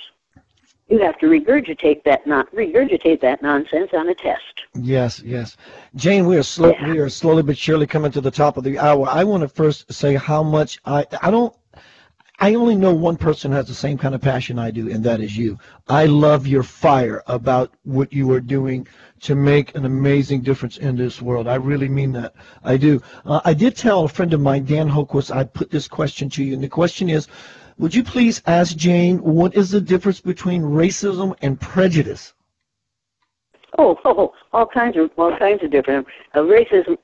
you have to regurgitate that nonsense on a test. Yes, yes. Jane, we are slowly but surely coming to the top of the hour. I want to first say how much I only know one person who has the same kind of passion I do, and that is you. I love your fire about what you are doing to make an amazing difference in this world. I really mean that. I do. I did tell a friend of mine, Dan Hoquist, I'd put this question to you, and the question is, would you please ask Jane, what is the difference between racism and prejudice? All kinds of different. Racism,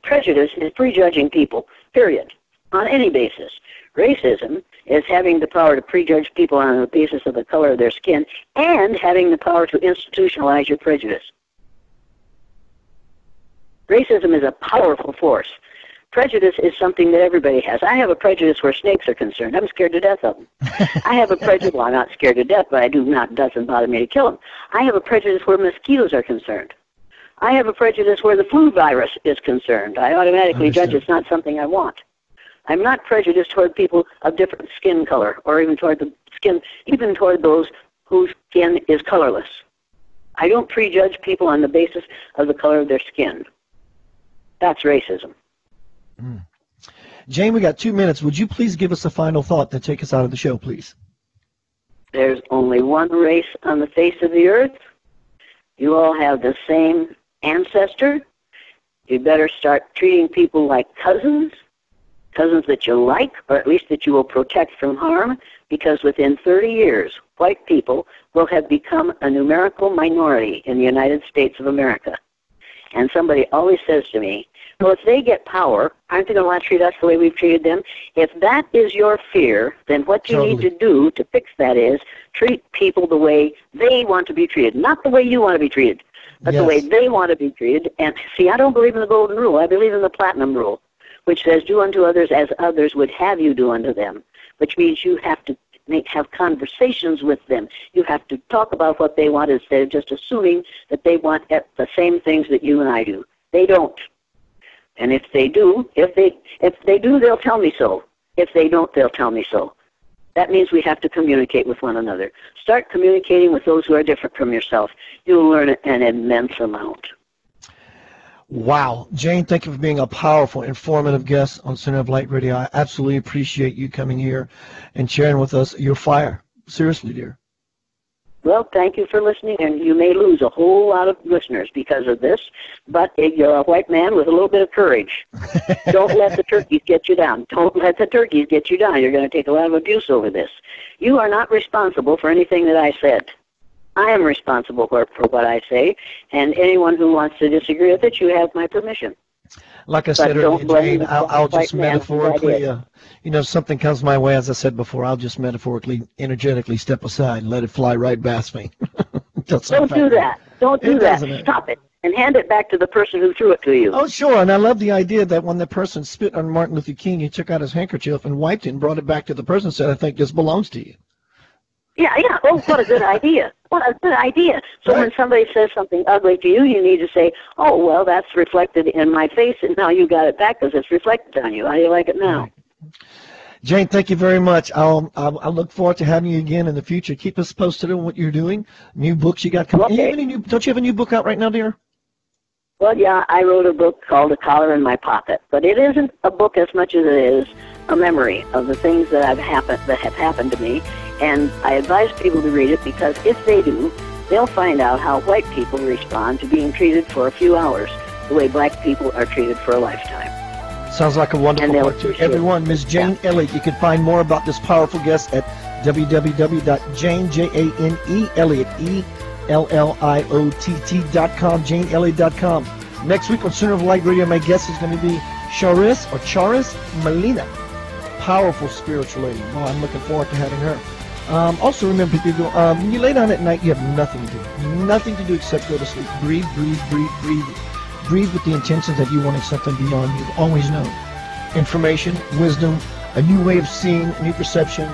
prejudice is prejudging people, period, on any basis. Racism is having the power to prejudge people on the basis of the color of their skin and having the power to institutionalize your prejudice. Racism is a powerful force. Prejudice is something that everybody has. I have a prejudice where snakes are concerned. I'm scared to death of them. I have a prejudice, well, I'm not scared to death, but doesn't bother me to kill them. I have a prejudice where mosquitoes are concerned. I have a prejudice where the flu virus is concerned. I automatically judge it's not something I want. I'm not prejudiced toward people of different skin color, or even toward those whose skin is colorless. I don't prejudge people on the basis of the color of their skin. That's racism. Jane, we got 2 minutes. Would you please give us a final thought to take us out of the show, please? There's only one race on the face of the earth. You all have the same ancestor. You better start treating people like cousins that you like, or at least that you will protect from harm, because within 30 years, white people will have become a numerical minority in the United States of America. And somebody always says to me, well, if they get power, aren't they going to want to treat us the way we've treated them? If that is your fear, then what you need to do to fix that is treat people the way they want to be treated, not the way you want to be treated, but the way they want to be treated. And see, I don't believe in the golden rule. I believe in the platinum rule, which says do unto others as others would have you do unto them, which means you have to have conversations with them. You have to talk about what they want instead of just assuming that they want the same things that you and I do. They don't. And if they do, they'll tell me so. If they don't, they'll tell me so. That means we have to communicate with one another. Start communicating with those who are different from yourself. You'll learn an immense amount. Wow. Jane, thank you for being a powerful, informative guest on Center of Light Radio. I absolutely appreciate you coming here and sharing with us your fire. Seriously, dear. Well, thank you for listening, and you may lose a whole lot of listeners because of this, but you're a white man with a little bit of courage. Don't let the turkeys get you down. Don't let the turkeys get you down. You're going to take a lot of abuse over this. You are not responsible for anything that I said. I am responsible for what I say, and anyone who wants to disagree with it, you have my permission. Like I said earlier, Jane, I'll just metaphorically, if something comes my way, as I said before, I'll just metaphorically, energetically step aside and let it fly right past me. Don't do that. Don't do that. Stop it. And hand it back to the person who threw it to you. Oh, sure. And I love the idea that when the person spit on Martin Luther King, he took out his handkerchief and wiped it and brought it back to the person and said, I think this belongs to you. Yeah. Oh, what a good idea. What a good idea. So when somebody says something ugly to you, you need to say, oh, well, that's reflected in my face, and now you got it back because it's reflected on you. How do you like it now? Right. Jane, thank you very much. I'll look forward to having you again in the future. Keep us posted on what you're doing, new books you got coming. Okay. Don't you have a new book out right now, dear? Well, yeah, I wrote a book called A Collar in My Pocket, but it isn't a book as much as it is a memory of the things that have happened to me. And I advise people to read it because if they do, they'll find out how white people respond to being treated for a few hours the way black people are treated for a lifetime. Sounds like a wonderful book to everyone. Ms. Jane Elliott, you can find more about this powerful guest at www.jane, Jane, Elliott, ELLIOTT.com, JaneElliott.com. Next week on Center of Light Radio, my guest is going to be Charis Molina. Powerful spiritual lady. Oh, I'm looking forward to having her. Also remember, people, when you lay down at night, you have nothing to do. Nothing to do except go to sleep. Breathe, breathe, breathe, breathe. Breathe with the intentions that you wanted something beyond you've always known. Information, wisdom, a new way of seeing, a new perception.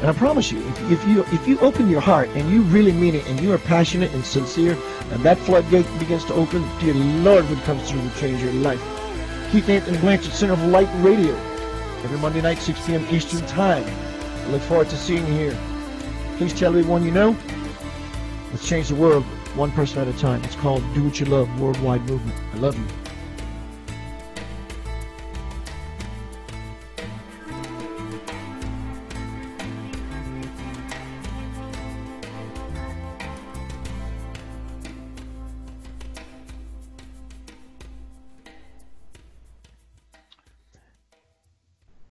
And I promise you, if you open your heart and you really mean it and you are passionate and sincere, and that floodgate begins to open, dear Lord, what comes through will change your life. Keith Anthony Blanchard, Center of Light Radio, every Monday night, 6 p.m. Eastern Time. I look forward to seeing you here. Please tell everyone you know. Let's change the world one person at a time. It's called Do What You Love Worldwide Movement. I love you.